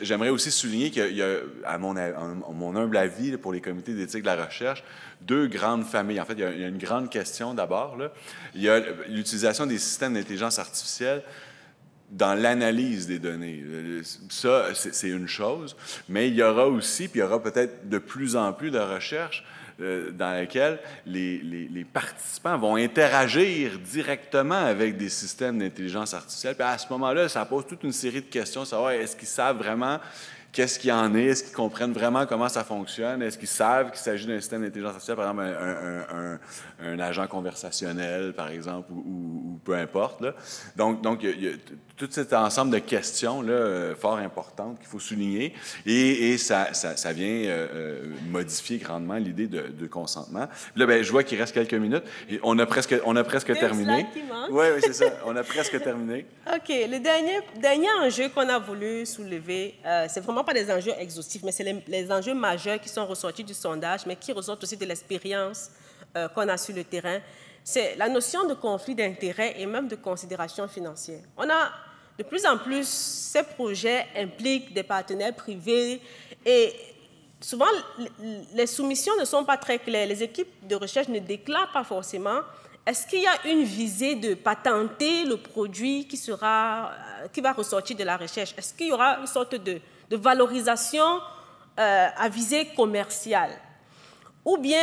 j'aimerais aussi souligner qu'il y a, à mon humble avis, pour les comités d'éthique de la recherche, deux grandes familles. En fait, il y a une grande question d'abord. Il y a l'utilisation des systèmes d'intelligence artificielle dans l'analyse des données. Ça, c'est une chose, mais il y aura aussi, puis il y aura peut-être de plus en plus de recherches dans lesquelles les participants vont interagir directement avec des systèmes d'intelligence artificielle. Puis à ce moment-là, ça pose toute une série de questions, savoir est-ce qu'ils savent vraiment qu'est-ce qu'il y en est, est-ce qu'ils comprennent vraiment comment ça fonctionne, est-ce qu'ils savent qu'il s'agit d'un système d'intelligence artificielle, par exemple un agent conversationnel, par exemple, ou peu importe. Là. Donc il y a tout cet ensemble de questions là, fort importantes qu'il faut souligner, et ça vient modifier grandement l'idée de consentement. Puis là, je vois qu'il reste quelques minutes. Et on a presque terminé. Oui, c'est ça. On a presque terminé. OK. Le dernier enjeu qu'on a voulu soulever, c'est vraiment pas des enjeux exhaustifs, mais c'est les enjeux majeurs qui sont ressortis du sondage, mais qui ressortent aussi de l'expérience qu'on a sur le terrain. C'est la notion de conflit d'intérêts et même de considération financière. On a de plus en plus, ces projets impliquent des partenaires privés et souvent, les soumissions ne sont pas très claires. Les équipes de recherche ne déclarent pas forcément. Est-ce qu'il y a une visée de patenter le produit qui va ressortir de la recherche? Est-ce qu'il y aura une sorte de valorisation à visée commerciale? Ou bien,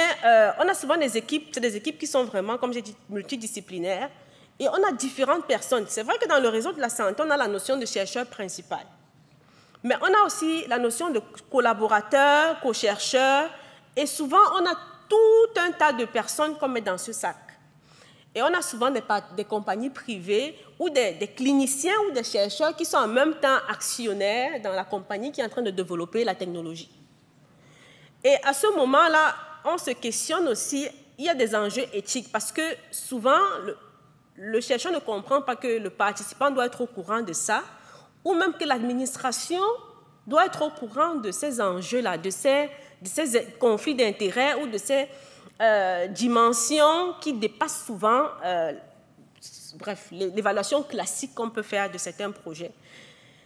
on a souvent des équipes qui sont vraiment, comme j'ai dit, multidisciplinaires, et on a différentes personnes. C'est vrai que dans le réseau de la santé, on a la notion de chercheur principal. Mais on a aussi la notion de collaborateur, co-chercheur, et souvent, on a tout un tas de personnes qu'on met dans ce sac. Et on a souvent des compagnies privées ou des cliniciens ou des chercheurs qui sont en même temps actionnaires dans la compagnie qui est en train de développer la technologie. Et à ce moment-là, on se questionne aussi, il y a des enjeux éthiques, parce que souvent, le chercheur ne comprend pas que le participant doit être au courant de ça, ou même que l'administration doit être au courant de ces enjeux-là, de ces conflits d'intérêts ou de ces dimensions qui dépassent souvent l'évaluation classique qu'on peut faire de certains projets.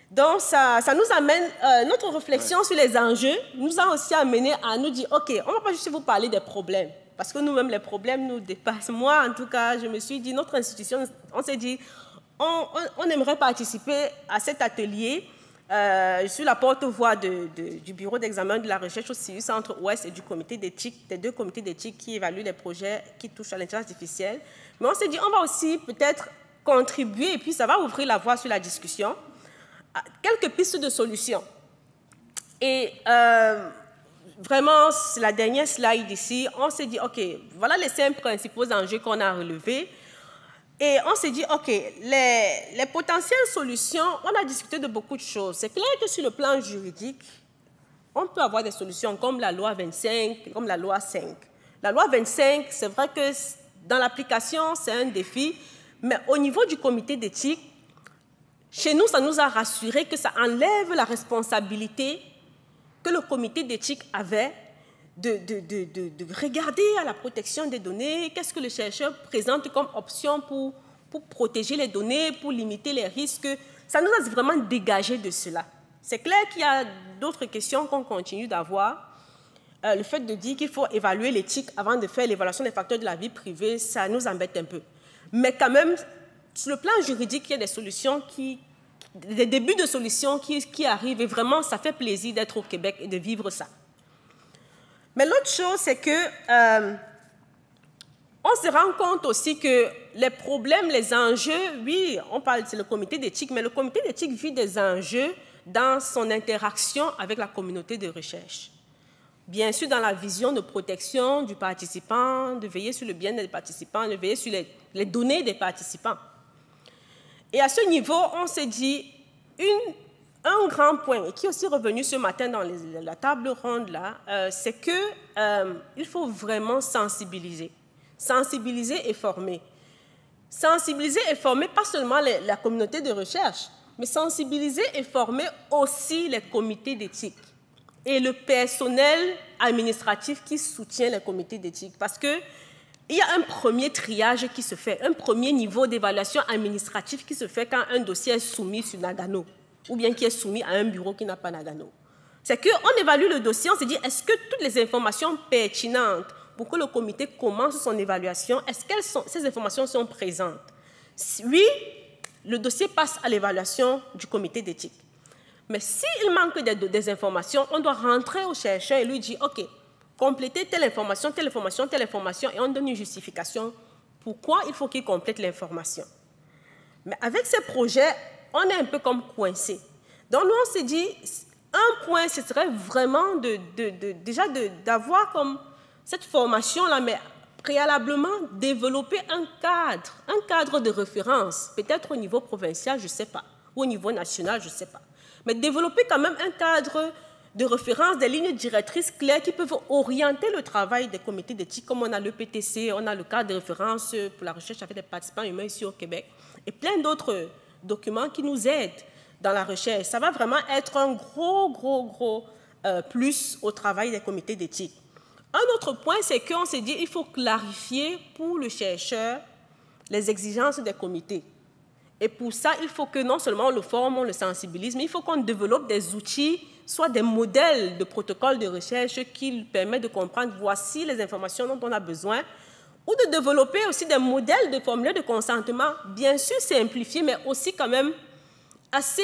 Donc, ça nous amène, notre réflexion sur les enjeux nous a aussi amené à nous dire, OK, on ne va pas juste vous parler des problèmes, parce que nous-mêmes, les problèmes nous dépassent. Moi, en tout cas, je me suis dit, notre institution, on s'est dit, on aimerait participer à cet atelier. Je suis la porte-voix du bureau d'examen de la recherche au CIU Centre-Ouest et du comité d'éthique, des deux comités d'éthique qui évaluent les projets qui touchent à l'intelligence artificielle. Mais on s'est dit, on va aussi peut-être contribuer, et puis ça va ouvrir la voie sur la discussion, à quelques pistes de solutions. Et vraiment, c'est la dernière slide ici, on s'est dit, OK, voilà les 5 principaux enjeux qu'on a relevés. Et on s'est dit, OK, les potentielles solutions, on a discuté de beaucoup de choses. C'est clair que sur le plan juridique, on peut avoir des solutions comme la loi 25, comme la loi 5. La loi 25, c'est vrai que dans l'application, c'est un défi, mais au niveau du comité d'éthique, chez nous, ça nous a rassuré que ça enlève la responsabilité que le comité d'éthique avait de regarder à la protection des données, qu'est-ce que le chercheur présente comme option pour protéger les données, pour limiter les risques. Ça nous a vraiment dégagé de cela. C'est clair qu'il y a d'autres questions qu'on continue d'avoir. Le fait de dire qu'il faut évaluer l'éthique avant de faire l'évaluation des facteurs de la vie privée, ça nous embête un peu. Mais quand même, sur le plan juridique, il y a des solutions des débuts de solutions qui arrivent et vraiment, ça fait plaisir d'être au Québec et de vivre ça. Mais l'autre chose, c'est que on se rend compte aussi que les problèmes, les enjeux, oui, on parle, c'est le comité d'éthique, mais le comité d'éthique vit des enjeux dans son interaction avec la communauté de recherche. Bien sûr, dans la vision de protection du participant, de veiller sur le bien-être des participants, de veiller sur les données des participants. Et à ce niveau, on s'est dit, un grand point, qui est aussi revenu ce matin dans la table ronde, là, c'est qu'il faut vraiment sensibiliser. sensibiliser et former. Sensibiliser et former pas seulement la communauté de recherche, mais sensibiliser et former aussi les comités d'éthique et le personnel administratif qui soutient les comités d'éthique. Parce qu'il y a un premier triage qui se fait, un premier niveau d'évaluation administrative qui se fait quand un dossier est soumis sur Nagano ou bien qui est soumis à un bureau qui n'a pas Nagano. C'est qu'on évalue le dossier, on se dit, est-ce que toutes les informations pertinentes pour que le comité commence son évaluation, est-ce que ces informations sont présentes? Oui, le dossier passe à l'évaluation du comité d'éthique. Mais s'il manque des informations, on doit rentrer au chercheur et lui dire, OK, complétez telle information, telle information, telle information, et on donne une justification pourquoi il faut qu'il complète l'information. Mais avec ces projets, on est un peu comme coincé. Donc nous, on s'est dit, un point, ce serait vraiment déjà d'avoir comme cette formation-là, mais préalablement développer un cadre de référence, peut-être au niveau provincial, je ne sais pas, ou au niveau national, je ne sais pas. Mais développer quand même un cadre de référence, des lignes directrices claires qui peuvent orienter le travail des comités d'éthique, comme on a le PTC, on a le cadre de référence pour la recherche avec des participants humains ici au Québec, et plein d'autres documents qui nous aident dans la recherche. Ça va vraiment être un gros plus au travail des comités d'éthique. Un autre point, c'est qu'on s'est dit qu'il faut clarifier pour le chercheur les exigences des comités. Et pour ça, il faut que non seulement on le forme, on le sensibilise, mais il faut qu'on développe des outils, soit des modèles de protocoles de recherche qui permettent de comprendre voici les informations dont on a besoin, ou de développer aussi des modèles de formulaires de consentement, bien sûr simplifiés, mais aussi quand même assez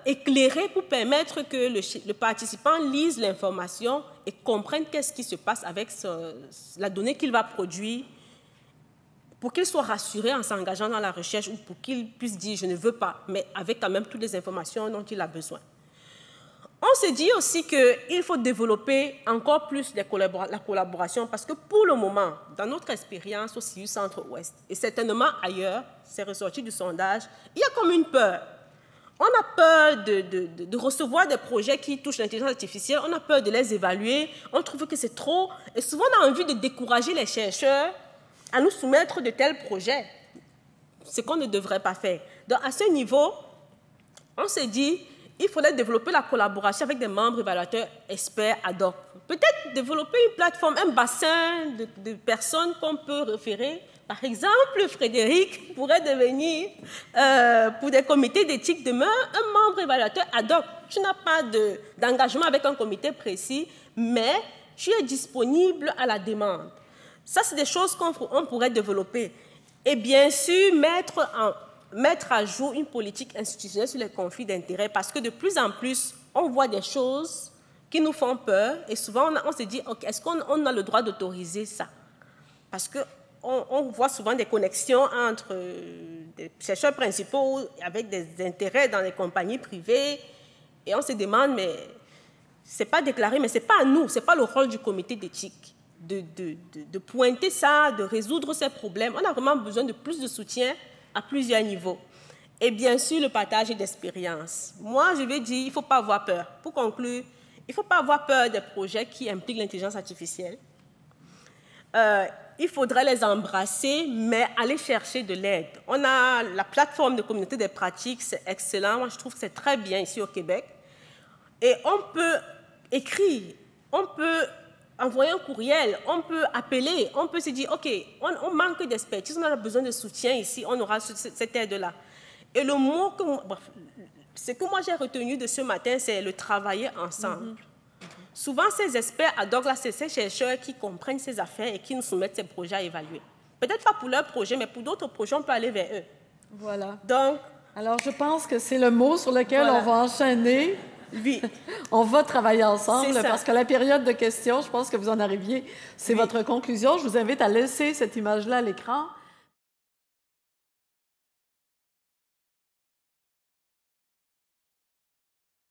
éclairés pour permettre que le participant lise l'information et comprenne qu'est-ce qui se passe avec la donnée qu'il va produire, pour qu'il soit rassuré en s'engageant dans la recherche ou pour qu'il puisse dire « je ne veux pas », mais avec quand même toutes les informations dont il a besoin. On s'est dit aussi qu'il faut développer encore plus la collaboration parce que pour le moment, dans notre expérience au CIU Centre-Ouest, et certainement ailleurs, c'est ressorti du sondage, il y a comme une peur. On a peur de recevoir des projets qui touchent l'intelligence artificielle, on a peur de les évaluer, on trouve que c'est trop, et souvent on a envie de décourager les chercheurs à nous soumettre de tels projets, ce qu'on ne devrait pas faire. Donc, à ce niveau, on s'est dit il faudrait développer la collaboration avec des membres évaluateurs experts ad hoc. Peut-être développer une plateforme, un bassin de personnes qu'on peut référer. Par exemple, Frédéric pourrait devenir, pour des comités d'éthique demain, un membre évaluateur ad hoc. Tu n'as pas d'engagement avec un comité précis, mais tu es disponible à la demande. Ça, c'est des choses qu'on pourrait développer. Et bien sûr, mettre à jour une politique institutionnelle sur les conflits d'intérêts, parce que de plus en plus, on voit des choses qui nous font peur, et souvent, on se dit, okay, est-ce qu'on a le droit d'autoriser ça? Parce qu'on voit souvent des connexions entre des chercheurs principaux avec des intérêts dans les compagnies privées, et on se demande, mais ce n'est pas déclaré, mais ce n'est pas à nous, ce n'est pas le rôle du comité d'éthique. De pointer ça, de résoudre ces problèmes. On a vraiment besoin de plus de soutien à plusieurs niveaux. Et bien sûr, le partage d'expérience. Moi, je vais dire, il ne faut pas avoir peur. Pour conclure, il ne faut pas avoir peur des projets qui impliquent l'intelligence artificielle. Il faudrait les embrasser, mais aller chercher de l'aide. On a la plateforme de communauté des pratiques, c'est excellent. Moi, je trouve que c'est très bien ici au Québec. Et on peut écrire, on peut envoyer un courriel, on peut appeler, on peut se dire, OK, on manque d'expertise, on a besoin de soutien ici, on aura cette aide-là. Et le mot ce que moi j'ai retenu de ce matin, c'est le travailler ensemble. Souvent, ces experts ad hoc, c'est ces chercheurs qui comprennent ces affaires et qui nous soumettent ces projets à évaluer. Peut-être pas pour leur projet, mais pour d'autres projets, on peut aller vers eux. Voilà. Donc, alors, je pense que c'est le mot sur lequel on va enchaîner. Oui. On va travailler ensemble parce que la période de questions, je pense que vous en arriviez, c'est votre conclusion. Je vous invite à laisser cette image-là à l'écran.